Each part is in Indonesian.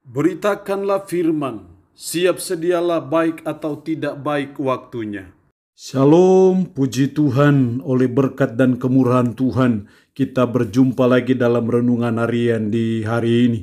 Beritakanlah firman, siap sedialah baik atau tidak baik waktunya. Shalom, puji Tuhan, oleh berkat dan kemurahan Tuhan, kita berjumpa lagi dalam renungan harian di hari ini.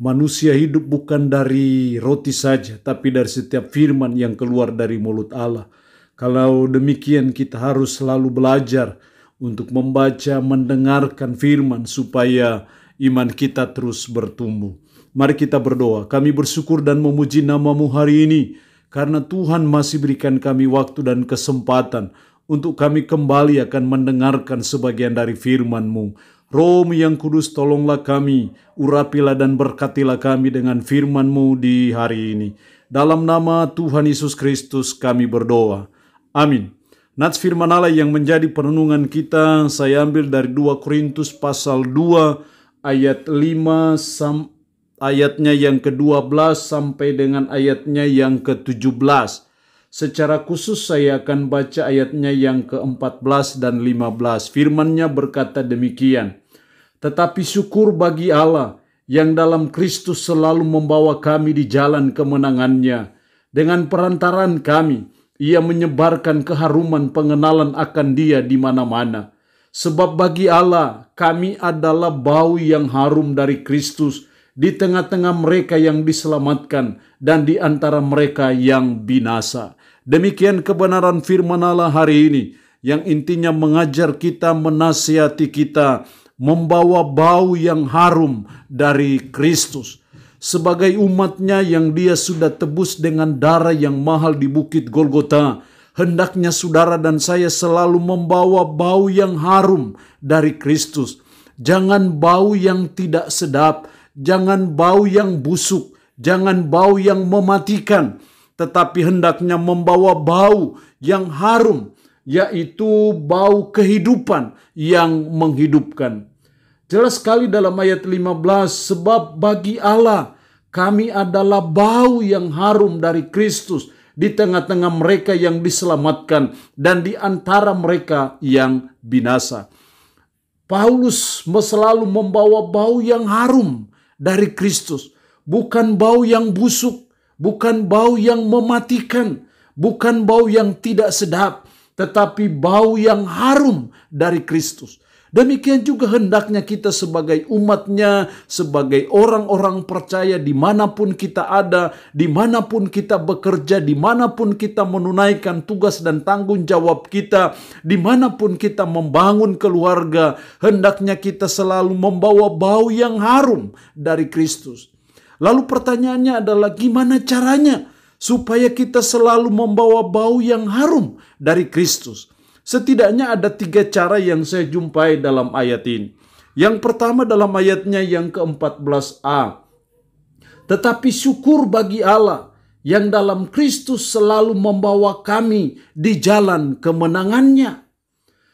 Manusia hidup bukan dari roti saja, tapi dari setiap firman yang keluar dari mulut Allah. Kalau demikian kita harus selalu belajar untuk membaca, mendengarkan firman supaya iman kita terus bertumbuh. Mari kita berdoa. Kami bersyukur dan memuji nama-Mu hari ini, karena Tuhan masih berikan kami waktu dan kesempatan untuk kami kembali akan mendengarkan sebagian dari firman-Mu. Roh-Mu yang kudus, tolonglah kami, urapilah dan berkatilah kami dengan firman-Mu di hari ini. Dalam nama Tuhan Yesus Kristus kami berdoa. Amin. Nats firman Allah yang menjadi perenungan kita, saya ambil dari 2 Korintus pasal 2 ayat 5 ayatnya yang ke-12 sampai dengan ayatnya yang ke-17. Secara khusus saya akan baca ayatnya yang ke-14 dan 15. Firman-Nya berkata demikian. Tetapi syukur bagi Allah yang dalam Kristus selalu membawa kami di jalan kemenangan-Nya. Dengan perantaraan kami, Ia menyebarkan keharuman pengenalan akan Dia di mana-mana. Sebab bagi Allah, kami adalah bau yang harum dari Kristus di tengah-tengah mereka yang diselamatkan dan di antara mereka yang binasa. Demikian kebenaran firman Allah hari ini, yang intinya mengajar kita, menasihati kita, membawa bau yang harum dari Kristus. Sebagai umatnya yang Dia sudah tebus dengan darah yang mahal di bukit Golgota, hendaknya saudara dan saya selalu membawa bau yang harum dari Kristus. Jangan bau yang tidak sedap, jangan bau yang busuk, jangan bau yang mematikan, tetapi hendaknya membawa bau yang harum, yaitu bau kehidupan yang menghidupkan. Jelas sekali dalam ayat 15, sebab bagi Allah kami adalah bau yang harum dari Kristus di tengah-tengah mereka yang diselamatkan dan di antara mereka yang binasa. Paulus selalu membawa bau yang harum dari Kristus, bukan bau yang busuk, bukan bau yang mematikan, bukan bau yang tidak sedap, tetapi bau yang harum dari Kristus. Demikian juga hendaknya kita sebagai umatnya, sebagai orang-orang percaya dimanapun kita ada, dimanapun kita bekerja, dimanapun kita menunaikan tugas dan tanggung jawab kita, dimanapun kita membangun keluarga, hendaknya kita selalu membawa bau yang harum dari Kristus. Lalu pertanyaannya adalah gimana caranya supaya kita selalu membawa bau yang harum dari Kristus? Setidaknya ada 3 cara yang saya jumpai dalam ayat ini. Yang pertama dalam ayatnya yang ke-14a. Tetapi syukur bagi Allah yang dalam Kristus selalu membawa kami di jalan kemenangan-Nya.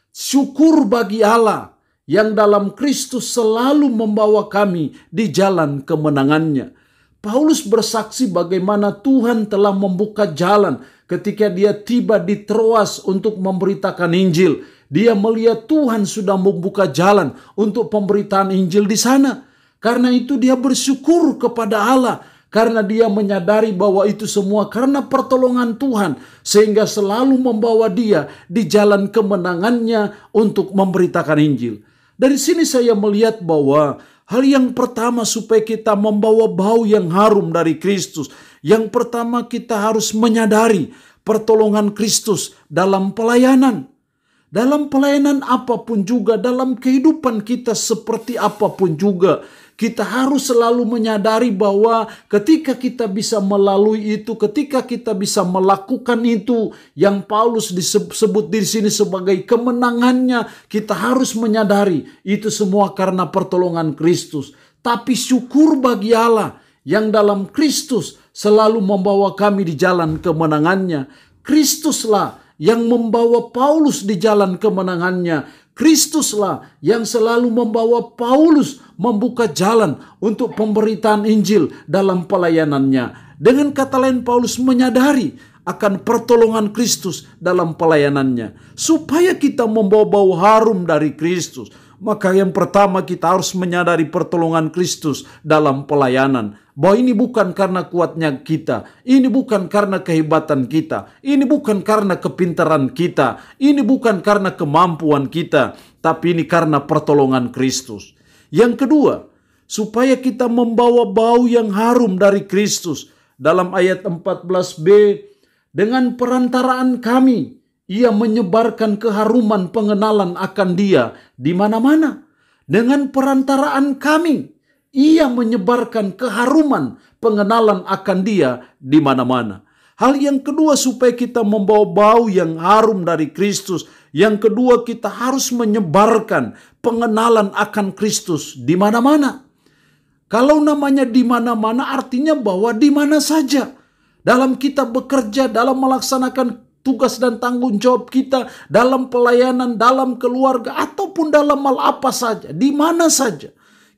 Syukur bagi Allah yang dalam Kristus selalu membawa kami di jalan kemenangan-Nya. Paulus bersaksi bagaimana Tuhan telah membuka jalan ketika dia tiba di Troas untuk memberitakan Injil. Dia melihat Tuhan sudah membuka jalan untuk pemberitaan Injil di sana. Karena itu dia bersyukur kepada Allah, karena dia menyadari bahwa itu semua karena pertolongan Tuhan, sehingga selalu membawa dia di jalan kemenangan-Nya untuk memberitakan Injil. Dari sini saya melihat bahwa hal yang pertama supaya kita membawa bau yang harum dari Kristus, yang pertama kita harus menyadari pertolongan Kristus dalam pelayanan. Dalam pelayanan apapun juga, dalam kehidupan kita seperti apapun juga, kita harus selalu menyadari bahwa ketika kita bisa melalui itu, ketika kita bisa melakukan itu, yang Paulus disebut di sini sebagai kemenangannya, kita harus menyadari itu semua karena pertolongan Kristus. Tapi syukur bagi Allah yang dalam Kristus selalu membawa kami di jalan kemenangan-Nya. Kristuslah yang membawa Paulus di jalan kemenangan-Nya. Kristuslah yang selalu membawa Paulus membuka jalan untuk pemberitaan Injil dalam pelayanannya. Dengan kata lain, Paulus menyadari akan pertolongan Kristus dalam pelayanannya. Supaya kita membawa bau harum dari Kristus, Maka yang pertama kita harus menyadari pertolongan Kristus dalam pelayanan. Bahwa ini bukan karena kuatnya kita, ini bukan karena kehebatan kita, ini bukan karena kepintaran kita, ini bukan karena kemampuan kita, tapi ini karena pertolongan Kristus. Yang kedua, supaya kita membawa bau yang harum dari Kristus. Dalam ayat 14b, dengan perantaraan kami, ia menyebarkan keharuman pengenalan akan Dia di mana-mana. Dengan perantaraan kami, ia menyebarkan keharuman pengenalan akan Dia di mana-mana. Hal yang kedua, supaya kita membawa bau yang harum dari Kristus. Yang kedua, kita harus menyebarkan pengenalan akan Kristus di mana-mana. Kalau namanya di mana-mana artinya bahwa di mana saja. Dalam kita bekerja, dalam melaksanakan tugas dan tanggung jawab kita, dalam pelayanan, dalam keluarga, ataupun dalam hal apa saja, di mana saja.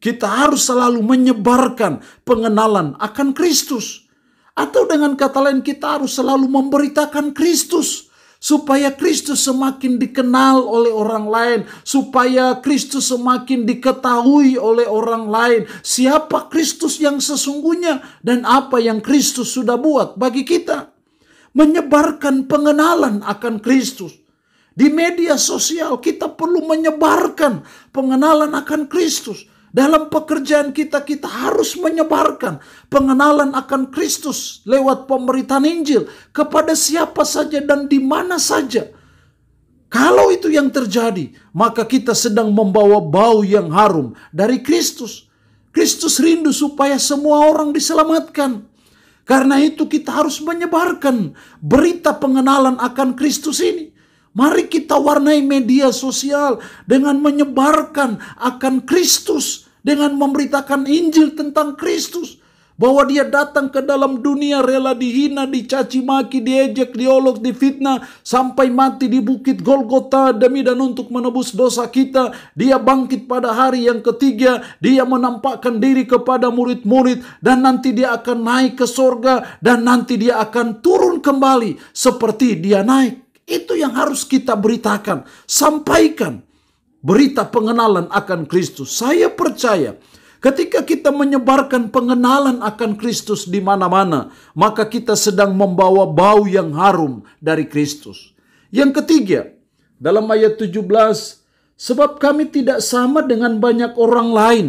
Kita harus selalu menyebarkan pengenalan akan Kristus. Atau dengan kata lain, kita harus selalu memberitakan Kristus. Supaya Kristus semakin dikenal oleh orang lain. Supaya Kristus semakin diketahui oleh orang lain. Siapa Kristus yang sesungguhnya dan apa yang Kristus sudah buat bagi kita. Menyebarkan pengenalan akan Kristus. Di media sosial kita perlu menyebarkan pengenalan akan Kristus. Dalam pekerjaan kita harus menyebarkan pengenalan akan Kristus lewat pemberitaan Injil kepada siapa saja dan di mana saja. Kalau itu yang terjadi, maka kita sedang membawa bau yang harum dari Kristus. Kristus rindu supaya semua orang diselamatkan. Karena itu kita harus menyebarkan berita pengenalan akan Kristus ini. Mari kita warnai media sosial dengan menyebarkan akan Kristus. Dengan memberitakan Injil tentang Kristus. Bahwa Dia datang ke dalam dunia rela dihina, dicaci maki, diejek, diolok, difitnah. Sampai mati di bukit Golgota demi dan untuk menebus dosa kita. Dia bangkit pada hari yang ketiga. Dia menampakkan diri kepada murid-murid. Dan nanti Dia akan naik ke sorga. Dan nanti Dia akan turun kembali seperti Dia naik. Itu yang harus kita beritakan, sampaikan berita pengenalan akan Kristus. Saya percaya ketika kita menyebarkan pengenalan akan Kristus di mana-mana, maka kita sedang membawa bau yang harum dari Kristus. Yang ketiga, dalam ayat 17, sebab kami tidak sama dengan banyak orang lain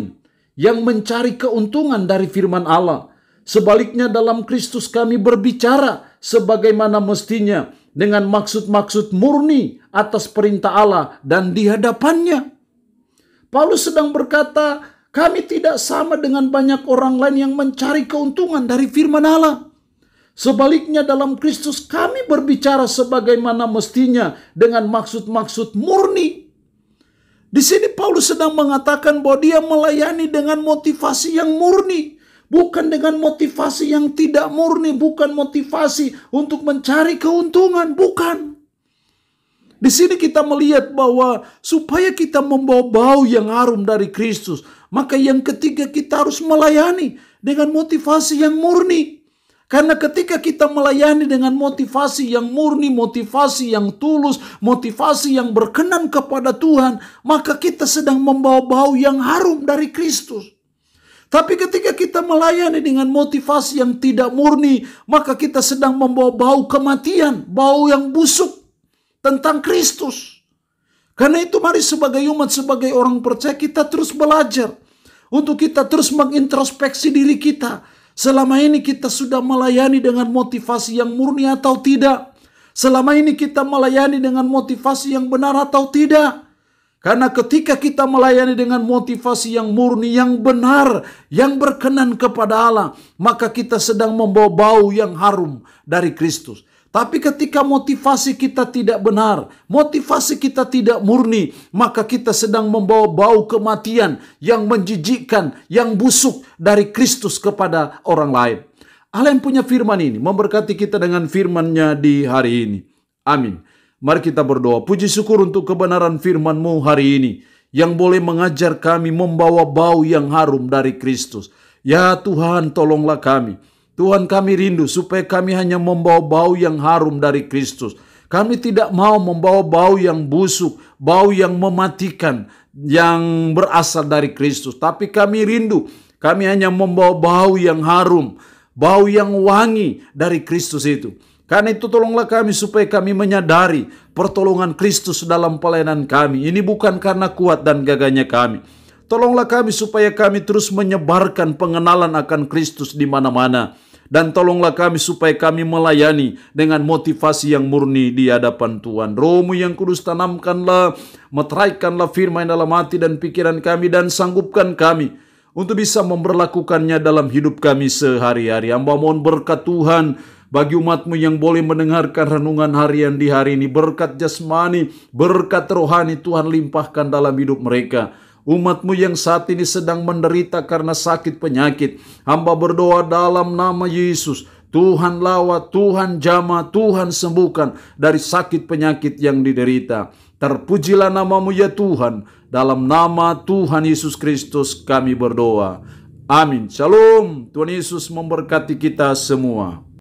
yang mencari keuntungan dari firman Allah. Sebaliknya dalam Kristus kami berbicara sebagaimana mestinya, dengan maksud-maksud murni atas perintah Allah dan di hadapannya. Paulus sedang berkata, kami tidak sama dengan banyak orang lain yang mencari keuntungan dari firman Allah. Sebaliknya dalam Kristus kami berbicara sebagaimana mestinya dengan maksud-maksud murni. Di sini Paulus sedang mengatakan bahwa dia melayani dengan motivasi yang murni. Bukan dengan motivasi yang tidak murni. Bukan motivasi untuk mencari keuntungan. Bukan. Di sini kita melihat bahwa supaya kita membawa bau yang harum dari Kristus. Maka yang ketiga kita harus melayani dengan motivasi yang murni. Karena ketika kita melayani dengan motivasi yang murni, motivasi yang tulus, motivasi yang berkenan kepada Tuhan. Maka kita sedang membawa bau yang harum dari Kristus. Tapi ketika kita melayani dengan motivasi yang tidak murni, maka kita sedang membawa bau kematian, bau yang busuk tentang Kristus. Karena itu mari sebagai umat, sebagai orang percaya kita terus belajar. Untuk kita terus mengintrospeksi diri kita. Selama ini kita sudah melayani dengan motivasi yang murni atau tidak? Selama ini kita melayani dengan motivasi yang benar atau tidak? Karena ketika kita melayani dengan motivasi yang murni, yang benar, yang berkenan kepada Allah, maka kita sedang membawa bau yang harum dari Kristus. Tapi ketika motivasi kita tidak benar, motivasi kita tidak murni, maka kita sedang membawa bau kematian yang menjijikkan, yang busuk dari Kristus kepada orang lain. Allah yang punya firman ini memberkati kita dengan firman-Nya di hari ini. Amin. Mari kita berdoa. Puji syukur untuk kebenaran firman-Mu hari ini, yang boleh mengajar kami membawa bau yang harum dari Kristus. Ya Tuhan, tolonglah kami. Tuhan, kami rindu supaya kami hanya membawa bau yang harum dari Kristus. Kami tidak mau membawa bau yang busuk, bau yang mematikan, yang berasal dari Kristus. Tapi kami rindu, kami hanya membawa bau yang harum, bau yang wangi dari Kristus itu. Karena itu tolonglah kami supaya kami menyadari pertolongan Kristus dalam pelayanan kami. Ini bukan karena kuat dan gagahnya kami. Tolonglah kami supaya kami terus menyebarkan pengenalan akan Kristus di mana-mana. Dan tolonglah kami supaya kami melayani dengan motivasi yang murni di hadapan Tuhan. Roh-Mu yang kudus, tanamkanlah, meteraikanlah firman dalam hati dan pikiran kami, dan sanggupkan kami untuk bisa memberlakukannya dalam hidup kami sehari-hari. Hamba mohon berkat Tuhan bagi umat-Mu yang boleh mendengarkan renungan harian di hari ini. Berkat jasmani, berkat rohani Tuhan limpahkan dalam hidup mereka. Umat-Mu yang saat ini sedang menderita karena sakit penyakit, hamba berdoa dalam nama Yesus, Tuhan lawat, Tuhan jamah, Tuhan sembuhkan dari sakit penyakit yang diderita. Terpujilah nama-Mu ya Tuhan. Dalam nama Tuhan Yesus Kristus kami berdoa. Amin. Shalom. Tuhan Yesus memberkati kita semua.